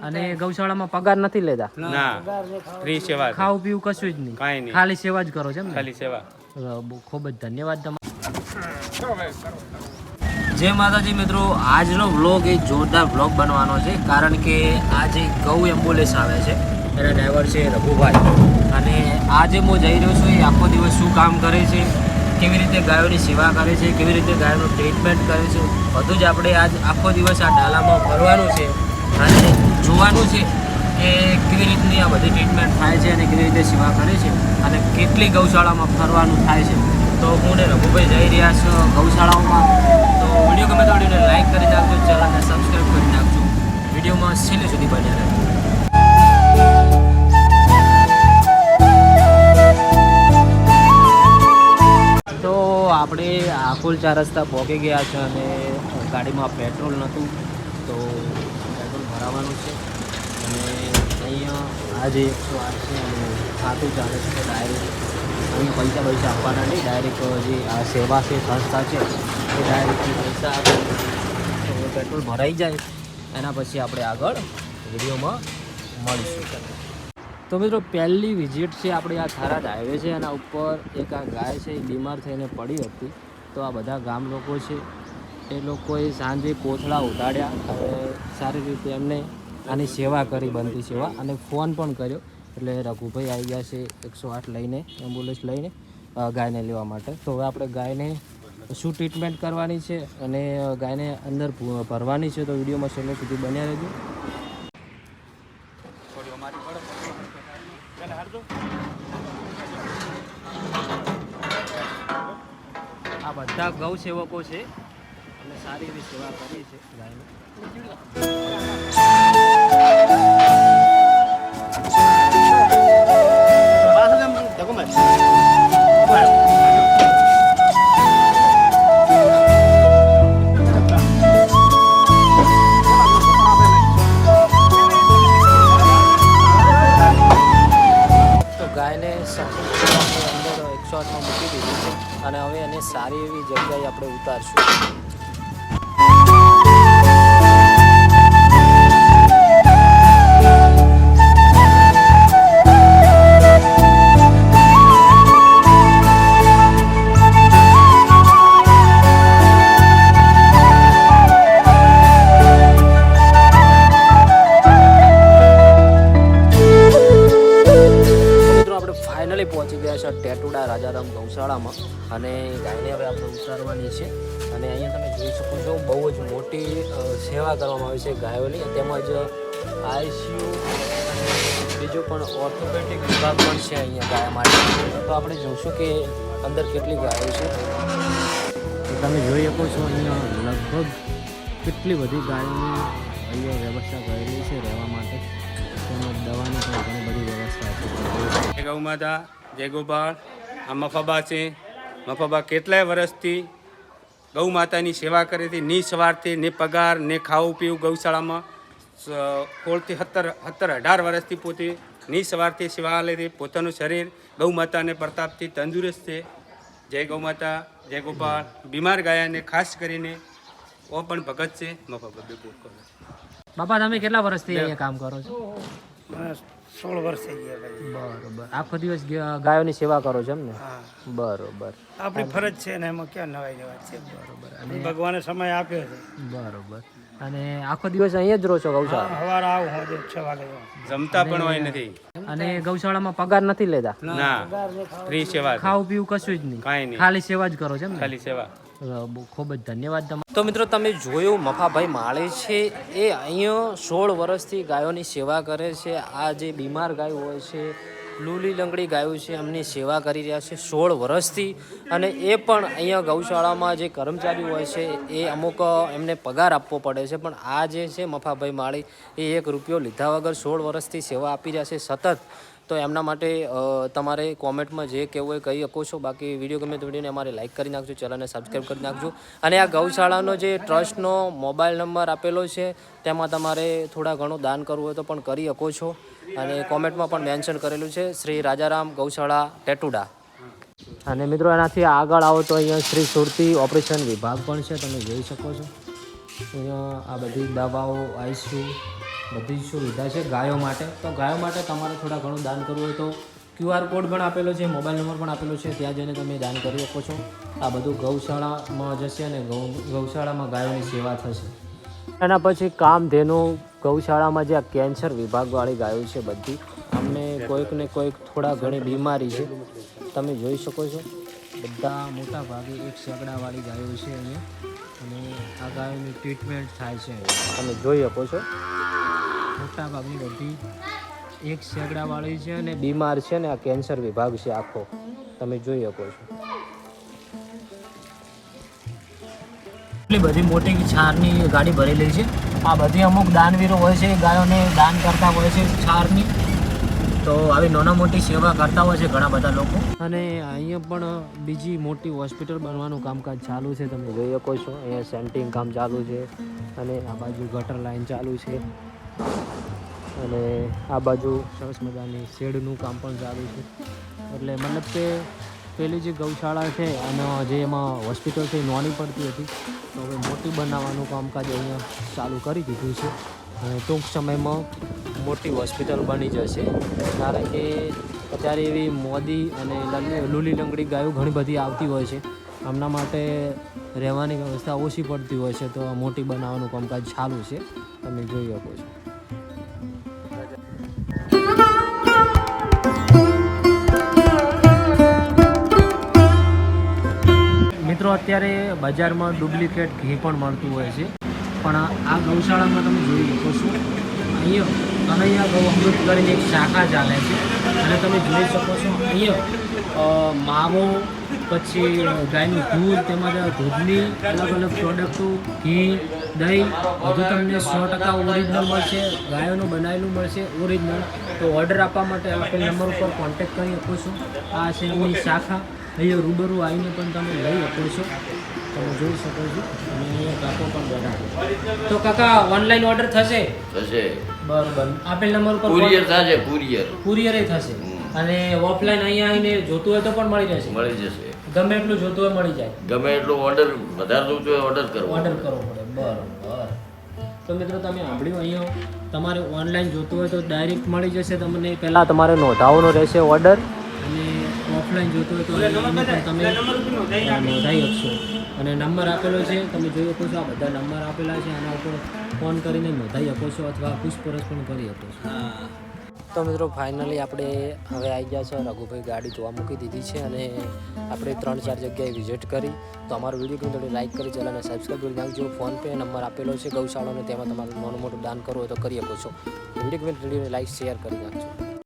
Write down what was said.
અને ગૌશાળામાં પગાર નથી લેતા? ના, ફ્રી સેવા. ખાવું પીવું કશું જ નહીં, કાંઈ નહીં, ખાલી સેવા જ કરો છો એમ ને? ખાલી સેવા. ખૂબ જ ધન્યવાદ તમારો. જય માતાજી મિત્રો, આજનો વ્લોગ એ જોરદાર વ્લોગ બનવાનો છે, કારણ કે આજે ગૌ એમ્બ્યુલન્સ આવે છે, એના ડ્રાઈવર છે રઘુભાઈ. અને આજે હું જઈ રહ્યો છું, એ આખો દિવસ શું કામ કરે છે, કેવી રીતે ગાયોની સેવા કરે છે, કેવી રીતે ગાયોનું ટ્રીટમેન્ટ કરે છે, બધું જ આપણે આજ આખો દિવસ આ ડાલામાં ફરવાનું છે અને જોવાનું છે કે કેવી રીતની આ બધી ટ્રીટમેન્ટ થાય છે અને કેવી રીતે સેવા કરે છે અને કેટલી ગૌશાળામાં ફરવાનું થાય છે. તો હું ને રઘુભાઈ જઈ રહ્યા છું ગૌશાળાઓમાં. તો વિડીયો ગમે તો વિડીયોને લાઈક કરી નાખજો, ચેનલને સબસ્ક્રાઈબ કરી નાખજો, વિડીયોમાં છેલ્લે સુધી બન્યા રહેજો. તો આપણે આકુલ 4 રસ્તા પહોંચી ગયા છે અને ગાડીમાં પેટ્રોલ નહોતું, તો પેટ્રોલ ભરાવાનું છે. અને અહીંયા આજે 108 છે અને ખાતું ચાલે છે, તો ડાયરેક્ટ અહીંયા પૈસા આપવાના નહીં, ડાયરેક્ટ જે આ સેવા છે સંસ્થા છે એ ડાયરેક્ટ પૈસા આપે તો પેટ્રોલ ભરાઈ જાય, એના પછી આપણે આગળ વિડીયોમાં મળીશું. તો મિત્રો પહેલી વિઝિટ છે આપણી આ થારાદ હાઈવે છે, એના ઉપર એક આ ગાય છે એ બીમાર થઈને પડી હતી. તો આ બધા ગામ લોકો છે એ લોકોએ સાંજે કોથળા ઉતાર્યા અને સારી રીતે એમને આની સેવા કરી, બનતી સેવા, અને ફોન પણ કર્યો. એટલે રઘુભાઈ આવી ગયા છે 108 લઈને, એમ્બ્યુલન્સ લઈને ગાયને લેવા માટે. તો હવે આપણે ગાયને શું ટ્રીટમેન્ટ કરવાની છે અને ગાયને અંદર ભરવાની છે, તો વિડીયોમાં છેલ્લે સુધી બન્યા રહેજો. આ બધા ગૌ સેવકો છે અને સારી એવી સેવા કરી છે ગાયની. તો ગાયને અંદર 108માં મૂકી દીધી છે અને હવે એને સારી એવી જગ્યાએ આપણે ઉતારશું. ફાઇનલી પહોંચી ગયા છે ટેટુડા રાજારામ ગૌશાળામાં અને ગાયને હવે આપણે ઉતારવાની છે. અને અહીંયા તમે જોઈ શકો છો બહુ જ મોટી સેવા કરવામાં આવી છે ગાયોની, તેમજ આઈસીયુ અને બીજું પણ ઓર્થોપેડિક વિભાગ પણ છે અહીંયા ગાય માટે. તો આપણે જોઈશું કે અંદર કેટલી ગાયો છે. તો તમે જોઈ શકો છો અહીંયા લગભગ કેટલી બધી ગાયોની અહીંયા વ્યવસ્થા કરેલી છે રહેવા માટે, તેમજ દવાની પણ ઘણી બધી વ્યવસ્થા છે. જય ગૌ માતા, જય ગોપાળ. આ મફાબા છે. મફાબા કેટલાય વર્ષથી ગૌ માતાની સેવા કરે છે, ની સવારથી ને પગાર ને ખાવું પીવું ગૌશાળામાં 16 થી 17-18 વર્ષથી પોતે ની સવારથી સેવા લે છે. પોતાનું શરીર ગૌ માતાને પ્રતાપથી તંદુરસ્ત છે. જય ગૌ માતા, જય ગોપાળ. બીમાર ગાયાને ખાસ કરીને ઓ પણ ભગત છે. મફાબા બાપા તમે કેટલા વર્ષથી અહીંયા કામ કરો છો? 16 વર્ષ થઈ ગયા ભાઈ. બરોબર. આખો દિવસ ગાયોની સેવા કરો છો એમ ને? બરોબર. આપણી ફરજ છે ને, એમાં ક્યાં નવાઈ જવા છે. બરોબર. અને ભગવાને સમય આપ્યો છે. બરોબર. અને આખો દિવસ અહીંયા જ રહો છો ગૌશાળા? સવારે આવું હું 6 વાગે જમતા પણ હોય નથી. અને ગૌશાળામાં પગાર નથી લેતા? ના, ફ્રી સેવા. ખાવું પીવું કશું જ નહીં, કાંઈ નહીં, ખાલી સેવા જ કરો છો એમ ને? ખાલી સેવા. ખૂબ જ ધન્યવાદ તમારો. તો મિત્રો તમે જોયું મફાભાઈ માળી છે એ અહીંયા 16 વર્ષથી ગાયોની સેવા કરે છે. આ જે બીમાર ગાયો હોય છે, લૂલી લંગડી ગાયો છે, એમની સેવા કરી રહ્યા છે 16 વર્ષથી. અને એ પણ અહીંયા ગૌશાળામાં જે કર્મચારીઓ હોય છે એ અમુક એમને પગાર આપવો પડે છે, પણ આ જે છે મફાભાઈ માળી એ 1 રૂપિયો લીધા વગર 16 વર્ષથી સેવા આપી રહ્યા છે સતત. તો એમના માટે તમારે કોમેન્ટમાં જે કહેવું હોય કહી શકો છો. બાકી વિડીયો ગમે તો વિડીયોને અમારે લાઈક કરી નાખજો, ચેનલને સબસ્ક્રાઈબ કરી નાખજો. અને આ ગૌશાળાનો જે ટ્રસ્ટનો મોબાઈલ નંબર આપેલો છે તેમાં તમારે થોડા ઘણું દાન કરવું હોય તો પણ કરી શકો છો. અને કોમેન્ટમાં પણ મેન્શન કરેલું છે શ્રી રાજારામ ગૌશાળા ટેટુડા. અને મિત્રો એનાથી આગળ આવો તો અહીંયા શ્રી સુરતી ઓપરેશન વિભાગ પણ છે, તમે જોઈ શકો છો. અહીંયા આ બધી દવાઓ, આઈસીયુ બધી જ સુવિધા છે ગાયો માટે. તો ગાયો માટે તમારે થોડા ઘણું દાન કરવું હોય તો QR કોડ પણ આપેલો છે, મોબાઈલ નંબર પણ આપેલો છે, ત્યાં જઈને તમે દાન કરી શકો છો. આ બધું ગૌશાળામાં જશે અને ગૌશાળામાં ગાયોની સેવા થશે. એના પછી કામધેનુ ગૌશાળામાં જે આ કેન્સર વિભાગવાળી ગાયો છે બધી, અમને કોઈક ને કોઈક થોડા ઘણી બીમારી છે, તમે જોઈ શકો છો. બધા મોટા ભાગે 1 સેકડાવાળી ગાયો છે અહીંયા, અને આ ગાયોની ટ્રીટમેન્ટ થાય છે. તમે જોઈ શકો છો મોટા ભાગની બધી 1 સેકડાવાળી છે અને બીમાર છે ને આ કેન્સર વિભાગ છે આખો, તમે જોઈ શકો છો. એટલી બધી મોટી છારની ગાડી ભરેલી છે. આ બધી અમુક દાનવીરો હોય છે, ગાયોને દાન કરતા હોય છે છારની. તો આવી નાના મોટી સેવા કરતા હોય છે ઘણા બધા લોકો. અને અહીંયા પણ બીજી મોટી હોસ્પિટલ બનવાનું કામકાજ ચાલુ છે, તમે જોઈ શકો છો. અહીંયા સેન્ટિંગ કામ ચાલુ છે અને આ બાજુ ગટર લાઈન ચાલુ છે, અને આ બાજુ સરસ મજાની શેડનું કામ પણ ચાલુ છે. એટલે મતલબ કે પેલી જે ગૌશાળા છે અને જે એમાં હોસ્પિટલ છે નાની પડતી હતી, તો હવે મોટી બનાવવાનું કામકાજ અહીંયા ચાલુ કરી દીધું છે. અને ટૂંક સમયમાં મોટી હોસ્પિટલ બની જશે, કારણ કે અત્યારે એવી મોદી અને લૂલી લંગડી ગાયો ઘણી બધી આવતી હોય છે. આમના માટે રહેવાની વ્યવસ્થા ઓછી પડતી હોય છે, તો મોટી બનાવવાનું કામકાજ ચાલુ છે, તમે જોઈ શકો છો. મિત્રો અત્યારે બજારમાં ડુપ્લિકેટ ઘી પણ મળતું હોય છે, પણ આ ગૌશાળામાં તમે જોઈ શકો છો અહીંયા ગૌ અમૃત કરીને એક શાખા ચાલે છે, અને તમે જોઈ શકો છો અહીંયા માવો, પછી ગાયનું દૂધ, તેમજ દૂધની અલગ અલગ પ્રોડક્ટો, ઘી, દહીં બધું તમને 100% ઓરિજિનલ મળશે, ગાયોનું બનાવેલું મળશે ઓરિજિનલ. તો ઓર્ડર આપવા માટે આપેલ નંબર ઉપર કોન્ટેક્ટ કરી શકો છો. આ છે એમની શાખા, અહીંયા રૂબરૂ આવીને પણ તમે લઈ શકો છો, તમે જોઈ શકો છો. અને અહીંયા કાકો પણ બેઠા છે. તો કાકા ઓનલાઈન ઓર્ડર થશે? બરોબર. આપેલ નંબર ઉપર કુરિયર થશે, કુરિયરે થશે. અને ઓફલાઈન અહીંયા આવીને જોતું હોય તો પણ મળી જશે? મળી જશે. ગમે એટલું જોતું હોય મળી જાય? ગમે એટલો ઓર્ડર વધારે જોતું હોય ઓર્ડર કરવો પડે. બરોબર. તો મિત્રો તમે સાંભળ્યું, અહીંયા તમારે ઓનલાઈન જોતું હોય તો ડાયરેક્ટ મળી જશે તમને. પહેલાં તમારે નોંધાવવાનો રહેશે ઓર્ડર, અને ઓફલાઈન જોતું હોય તો તમે નોંધાઈ શકશો. અને નંબર આપેલો છે, તમે જોઈ શકો છો. આ બધા નંબર આપેલા છે, આના ઉપર ફોન કરીને નોંધાઈ શકો છો અથવા પૂછપરછ પણ કરી શકો છો. તો મિત્રો ફાઇનલી આપણે હવે આવી ગયા છે. રઘુભાઈ ગાડી જોવા મૂકી દીધી છે, અને આપણે 3-4 જગ્યાએ વિઝિટ કરી. તો અમારો વિડીયો ગમે તો લાઈક કરી, ચેનલને સબસ્ક્રાઈબ કરી નાખજો. ફોનપે નંબર આપેલો છે ગૌશાળાનો, તેમાં તમારું નાનું મોટું દાન કરવું હોય તો કરી શકો છો. વિડીયો ગમે તો લાઈક શેર કરી નાખજો.